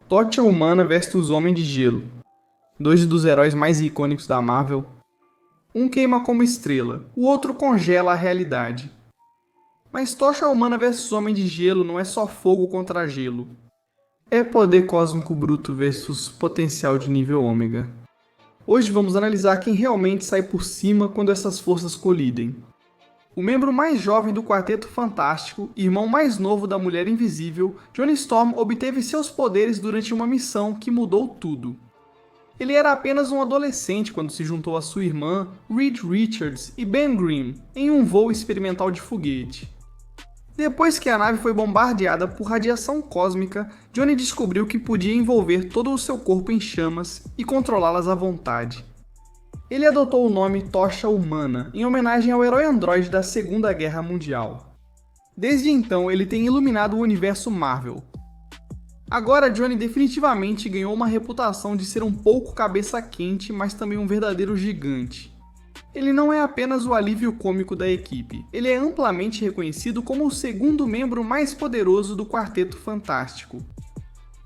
Tocha Humana versus Homem de Gelo. Dois dos heróis mais icônicos da Marvel. Um queima como estrela, o outro congela a realidade. Mas Tocha Humana versus Homem de Gelo não é só fogo contra gelo. É poder cósmico bruto versus potencial de nível ômega. Hoje vamos analisar quem realmente sai por cima quando essas forças colidem. O membro mais jovem do Quarteto Fantástico, irmão mais novo da Mulher Invisível, Johnny Storm obteve seus poderes durante uma missão que mudou tudo. Ele era apenas um adolescente quando se juntou a sua irmã, Reed Richards e Ben Grimm, em um voo experimental de foguete. Depois que a nave foi bombardeada por radiação cósmica, Johnny descobriu que podia envolver todo o seu corpo em chamas e controlá-las à vontade. Ele adotou o nome Tocha Humana, em homenagem ao herói androide da Segunda Guerra Mundial. Desde então, ele tem iluminado o universo Marvel. Agora, Johnny definitivamente ganhou uma reputação de ser um pouco cabeça quente, mas também um verdadeiro gigante. Ele não é apenas o alívio cômico da equipe, ele é amplamente reconhecido como o segundo membro mais poderoso do Quarteto Fantástico.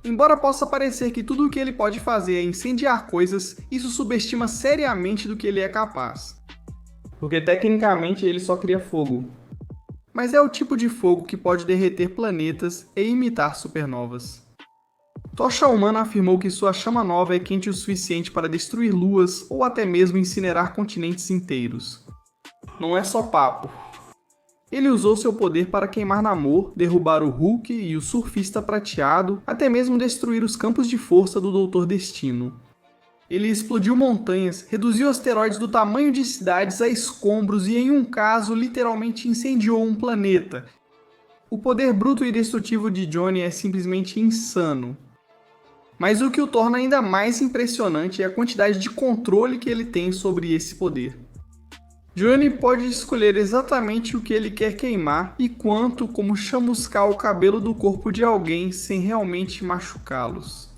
Embora possa parecer que tudo o que ele pode fazer é incendiar coisas, isso subestima seriamente do que ele é capaz. Porque tecnicamente ele só cria fogo. Mas é o tipo de fogo que pode derreter planetas e imitar supernovas. Tocha Humana afirmou que sua chama nova é quente o suficiente para destruir luas ou até mesmo incinerar continentes inteiros. Não é só papo. Ele usou seu poder para queimar Namor, derrubar o Hulk e o Surfista Prateado, até mesmo destruir os campos de força do Doutor Destino. Ele explodiu montanhas, reduziu asteroides do tamanho de cidades a escombros e, em um caso, literalmente incendiou um planeta. O poder bruto e destrutivo de Johnny é simplesmente insano. Mas o que o torna ainda mais impressionante é a quantidade de controle que ele tem sobre esse poder. Johnny pode escolher exatamente o que ele quer queimar e quanto, como chamuscar o cabelo do corpo de alguém sem realmente machucá-los.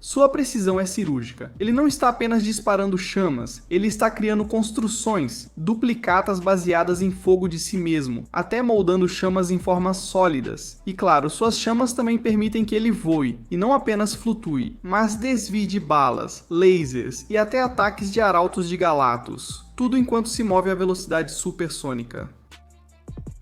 Sua precisão é cirúrgica. Ele não está apenas disparando chamas, ele está criando construções, duplicatas baseadas em fogo de si mesmo, até moldando chamas em formas sólidas. E claro, suas chamas também permitem que ele voe, e não apenas flutue, mas desvie de balas, lasers e até ataques de arautos de Galactus, tudo enquanto se move à velocidade supersônica.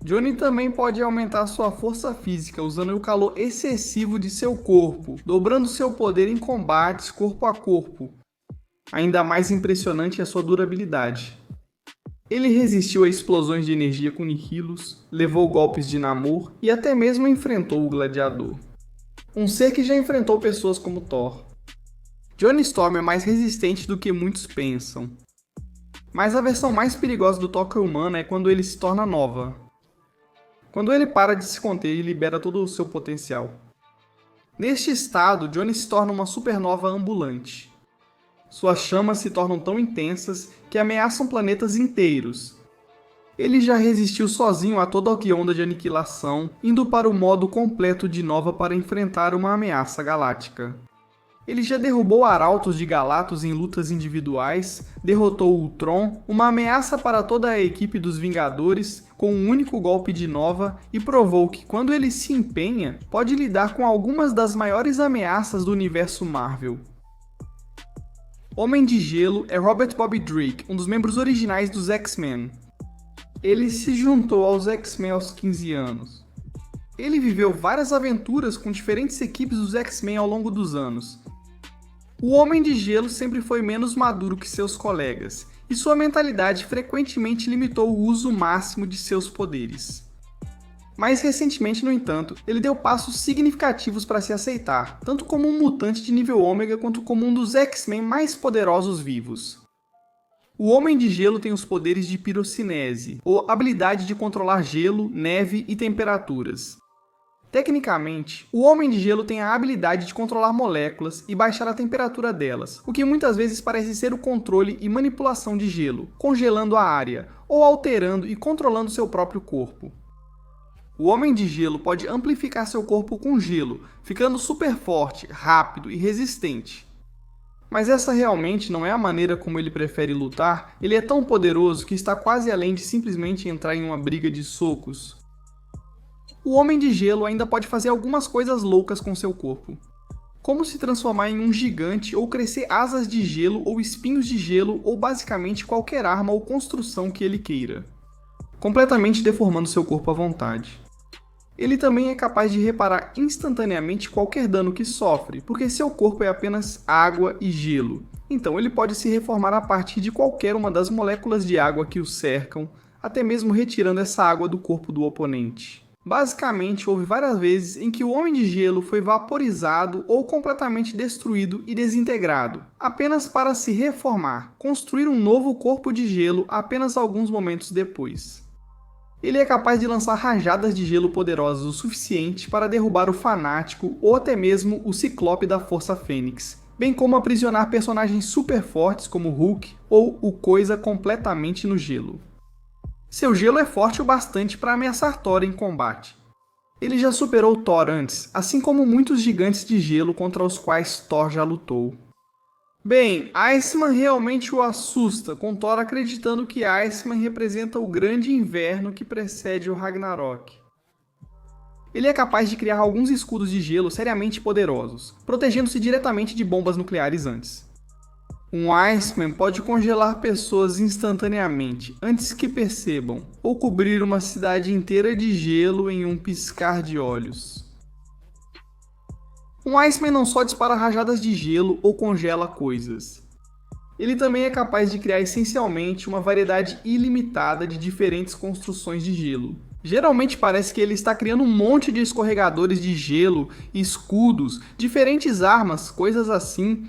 Johnny também pode aumentar sua força física usando o calor excessivo de seu corpo, dobrando seu poder em combates corpo a corpo. Ainda mais impressionante é sua durabilidade. Ele resistiu a explosões de energia com Nihilus, levou golpes de Namor e até mesmo enfrentou o Gladiador. Um ser que já enfrentou pessoas como Thor. Johnny Storm é mais resistente do que muitos pensam. Mas a versão mais perigosa do Tocha Humana é quando ele se torna nova. Quando ele para de se conter e libera todo o seu potencial. Neste estado, Johnny se torna uma supernova ambulante. Suas chamas se tornam tão intensas que ameaçam planetas inteiros. Ele já resistiu sozinho a toda a onda de aniquilação, indo para o modo completo de nova para enfrentar uma ameaça galáctica. Ele já derrubou arautos de Galactus em lutas individuais, derrotou Ultron, uma ameaça para toda a equipe dos Vingadores, com um único golpe de Nova, e provou que quando ele se empenha, pode lidar com algumas das maiores ameaças do universo Marvel. Homem de Gelo é Robert Bobby Drake, um dos membros originais dos X-Men. Ele se juntou aos X-Men aos 15 anos. Ele viveu várias aventuras com diferentes equipes dos X-Men ao longo dos anos. O Homem de Gelo sempre foi menos maduro que seus colegas, e sua mentalidade frequentemente limitou o uso máximo de seus poderes. Mais recentemente, no entanto, ele deu passos significativos para se aceitar, tanto como um mutante de nível ômega quanto como um dos X-Men mais poderosos vivos. O Homem de Gelo tem os poderes de pirocinese, ou habilidade de controlar gelo, neve e temperaturas. Tecnicamente, o Homem de Gelo tem a habilidade de controlar moléculas e baixar a temperatura delas, o que muitas vezes parece ser o controle e manipulação de gelo, congelando a área, ou alterando e controlando seu próprio corpo. O Homem de Gelo pode amplificar seu corpo com gelo, ficando super forte, rápido e resistente. Mas essa realmente não é a maneira como ele prefere lutar. Ele é tão poderoso que está quase além de simplesmente entrar em uma briga de socos. O Homem de Gelo ainda pode fazer algumas coisas loucas com seu corpo. como se transformar em um gigante ou crescer asas de gelo ou espinhos de gelo ou basicamente qualquer arma ou construção que ele queira, completamente deformando seu corpo à vontade. Ele também é capaz de reparar instantaneamente qualquer dano que sofre, porque seu corpo é apenas água e gelo, então ele pode se reformar a partir de qualquer uma das moléculas de água que o cercam, até mesmo retirando essa água do corpo do oponente. Basicamente, houve várias vezes em que o Homem de Gelo foi vaporizado ou completamente destruído e desintegrado, apenas para se reformar, construir um novo corpo de gelo apenas alguns momentos depois. Ele é capaz de lançar rajadas de gelo poderosas o suficiente para derrubar o Fanático ou até mesmo o Ciclope da Força Fênix, bem como aprisionar personagens super fortes como Hulk ou o Coisa completamente no gelo. Seu gelo é forte o bastante para ameaçar Thor em combate. Ele já superou Thor antes, assim como muitos gigantes de gelo contra os quais Thor já lutou. Bem, Iceman realmente o assusta, com Thor acreditando que Iceman representa o grande inverno que precede o Ragnarok. Ele é capaz de criar alguns escudos de gelo seriamente poderosos, protegendo-se diretamente de bombas nucleares antes. Um Iceman pode congelar pessoas instantaneamente, antes que percebam, ou cobrir uma cidade inteira de gelo em um piscar de olhos. Um Iceman não só dispara rajadas de gelo ou congela coisas. Ele também é capaz de criar essencialmente uma variedade ilimitada de diferentes construções de gelo. Geralmente parece que ele está criando um monte de escorregadores de gelo, escudos, diferentes armas, coisas assim.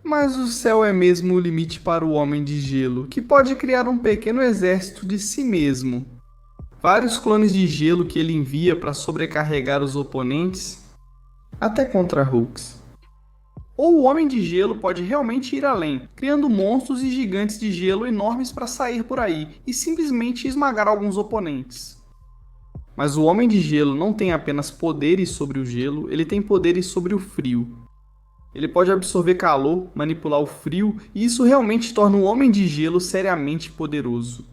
Mas o céu é mesmo o limite para o Homem de Gelo, que pode criar um pequeno exército de si mesmo. Vários clones de gelo que ele envia para sobrecarregar os oponentes, até contra Hulks. Ou o Homem de Gelo pode realmente ir além, criando monstros e gigantes de gelo enormes para sair por aí e simplesmente esmagar alguns oponentes. Mas o Homem de Gelo não tem apenas poderes sobre o gelo, ele tem poderes sobre o frio. Ele pode absorver calor, manipular o frio, e isso realmente torna o Homem de Gelo seriamente poderoso.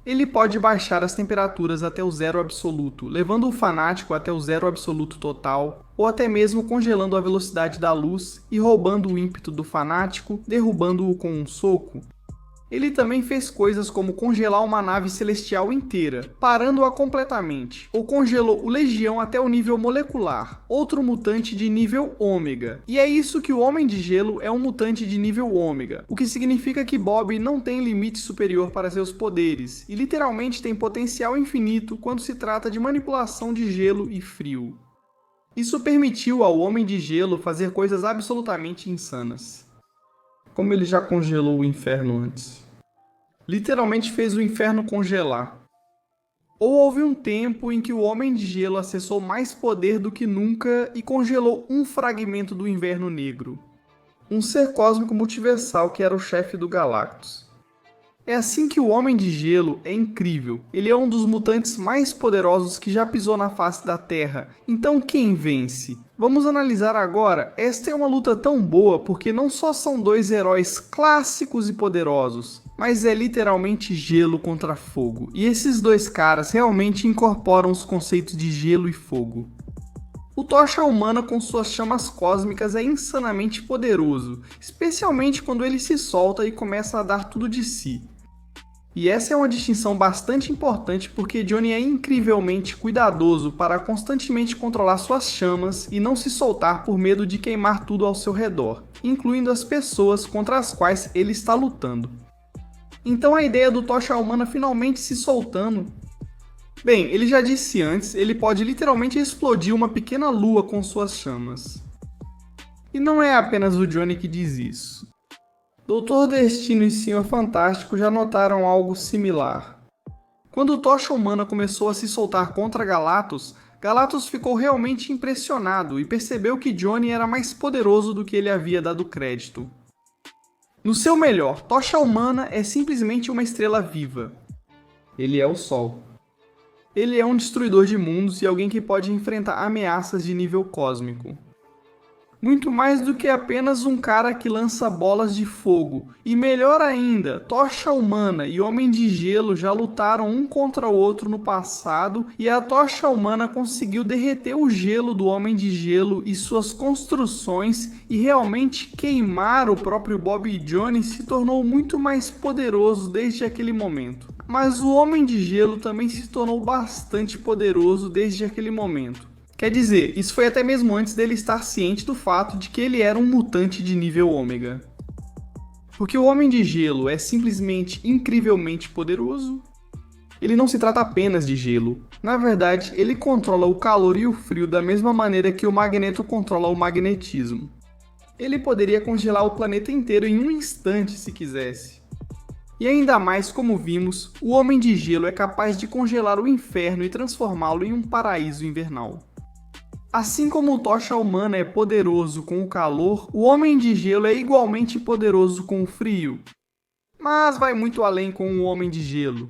Ele pode baixar as temperaturas até o zero absoluto, levando o Fanático até o zero absoluto total, ou até mesmo congelando a velocidade da luz e roubando o ímpeto do Fanático, derrubando-o com um soco. Ele também fez coisas como congelar uma nave celestial inteira, parando-a completamente, ou congelou o Legião até o nível molecular, outro mutante de nível Ômega. E é isso que o Homem de Gelo é um mutante de nível Ômega, o que significa que Bob não tem limite superior para seus poderes, e literalmente tem potencial infinito quando se trata de manipulação de gelo e frio. Isso permitiu ao Homem de Gelo fazer coisas absolutamente insanas. Como ele já congelou o inferno antes. Literalmente fez o inferno congelar. Ou houve um tempo em que o Homem de Gelo acessou mais poder do que nunca e congelou um fragmento do Inverno Negro. Um ser cósmico multiversal que era o chefe do Galactus. É assim que o Homem de Gelo é incrível. Ele é um dos mutantes mais poderosos que já pisou na face da Terra. Então quem vence? Vamos analisar agora. Esta é uma luta tão boa porque não só são dois heróis clássicos e poderosos, mas é literalmente gelo contra fogo. E esses dois caras realmente incorporam os conceitos de gelo e fogo. O Tocha Humana com suas chamas cósmicas é insanamente poderoso, especialmente quando ele se solta e começa a dar tudo de si. E essa é uma distinção bastante importante porque Johnny é incrivelmente cuidadoso para constantemente controlar suas chamas e não se soltar por medo de queimar tudo ao seu redor, incluindo as pessoas contra as quais ele está lutando. Então a ideia do Tocha Humana finalmente se soltando... Bem, ele já disse antes, ele pode literalmente explodir uma pequena lua com suas chamas. E não é apenas o Johnny que diz isso. Doutor Destino e Senhor Fantástico já notaram algo similar. Quando o Tocha Humana começou a se soltar contra Galactus, Galactus ficou realmente impressionado e percebeu que Johnny era mais poderoso do que ele havia dado crédito. No seu melhor, Tocha Humana é simplesmente uma estrela viva. Ele é o Sol. Ele é um destruidor de mundos e alguém que pode enfrentar ameaças de nível cósmico. Muito mais do que apenas um cara que lança bolas de fogo. E melhor ainda, Tocha Humana e Homem de Gelo já lutaram um contra o outro no passado e a Tocha Humana conseguiu derreter o gelo do Homem de Gelo e suas construções e realmente queimar o próprio Bob e Johnny se tornou muito mais poderoso desde aquele momento. Mas o Homem de Gelo também se tornou bastante poderoso desde aquele momento. Quer dizer, isso foi até mesmo antes dele estar ciente do fato de que ele era um mutante de nível ômega. Porque o Homem de Gelo é simplesmente incrivelmente poderoso. Ele não se trata apenas de gelo. Na verdade, ele controla o calor e o frio da mesma maneira que o Magneto controla o magnetismo. Ele poderia congelar o planeta inteiro em um instante se quisesse. E ainda mais, como vimos, o Homem de Gelo é capaz de congelar o inferno e transformá-lo em um paraíso invernal. Assim como o Tocha Humana é poderoso com o calor, o Homem de Gelo é igualmente poderoso com o frio. Mas vai muito além com o Homem de Gelo.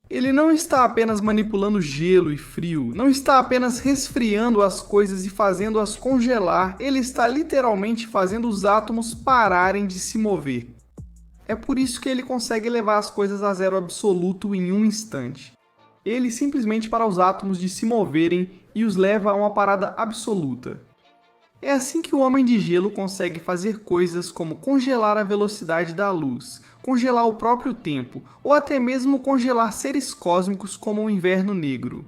Ele não está apenas manipulando gelo e frio, não está apenas resfriando as coisas e fazendo-as congelar, ele está literalmente fazendo os átomos pararem de se mover. É por isso que ele consegue levar as coisas a zero absoluto em um instante. Ele simplesmente para os átomos de se moverem e os leva a uma parada absoluta. É assim que o Homem de Gelo consegue fazer coisas como congelar a velocidade da luz, congelar o próprio tempo, ou até mesmo congelar seres cósmicos como o Inverno Negro.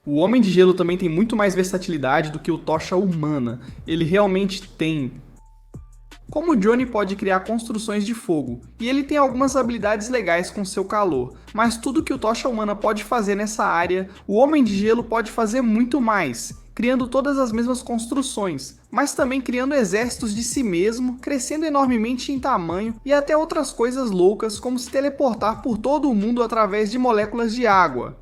O Homem de Gelo também tem muito mais versatilidade do que o Tocha Humana, ele realmente tem. Como o Johnny pode criar construções de fogo, e ele tem algumas habilidades legais com seu calor, mas tudo que o Tocha Humana pode fazer nessa área, o Homem de Gelo pode fazer muito mais, criando todas as mesmas construções, mas também criando exércitos de si mesmo, crescendo enormemente em tamanho e até outras coisas loucas como se teleportar por todo o mundo através de moléculas de água.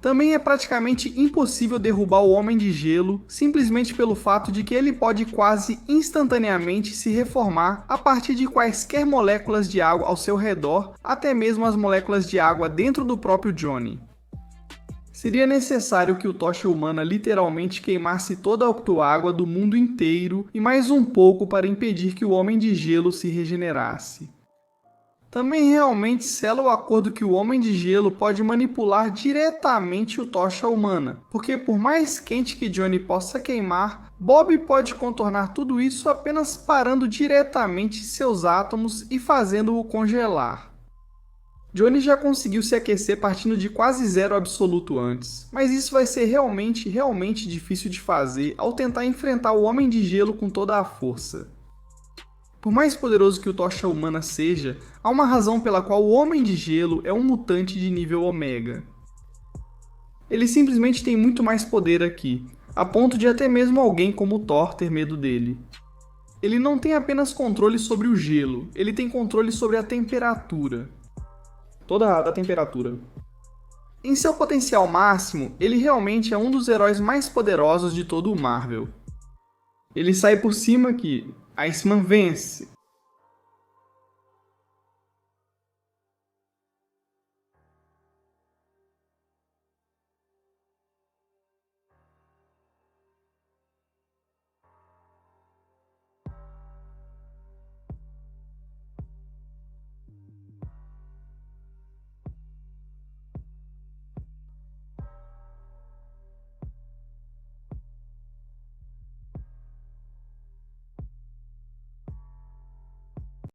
Também é praticamente impossível derrubar o Homem de Gelo simplesmente pelo fato de que ele pode quase instantaneamente se reformar a partir de quaisquer moléculas de água ao seu redor, até mesmo as moléculas de água dentro do próprio Johnny. Seria necessário que o Tocha Humana literalmente queimasse toda a Octoágua do mundo inteiro e mais um pouco para impedir que o Homem de Gelo se regenerasse. Também realmente sela o acordo que o Homem de Gelo pode manipular diretamente o Tocha Humana, porque por mais quente que Johnny possa queimar, Bob pode contornar tudo isso apenas parando diretamente seus átomos e fazendo-o congelar. Johnny já conseguiu se aquecer partindo de quase zero absoluto antes, mas isso vai ser realmente difícil de fazer ao tentar enfrentar o Homem de Gelo com toda a força. Por mais poderoso que o Tocha Humana seja, há uma razão pela qual o Homem de Gelo é um mutante de nível Ômega. Ele simplesmente tem muito mais poder aqui, a ponto de até mesmo alguém como o Thor ter medo dele. Ele não tem apenas controle sobre o gelo, ele tem controle sobre a temperatura. Toda a temperatura. Em seu potencial máximo, ele realmente é um dos heróis mais poderosos de todo o Marvel. Ele sai por cima aqui. Iceman vence.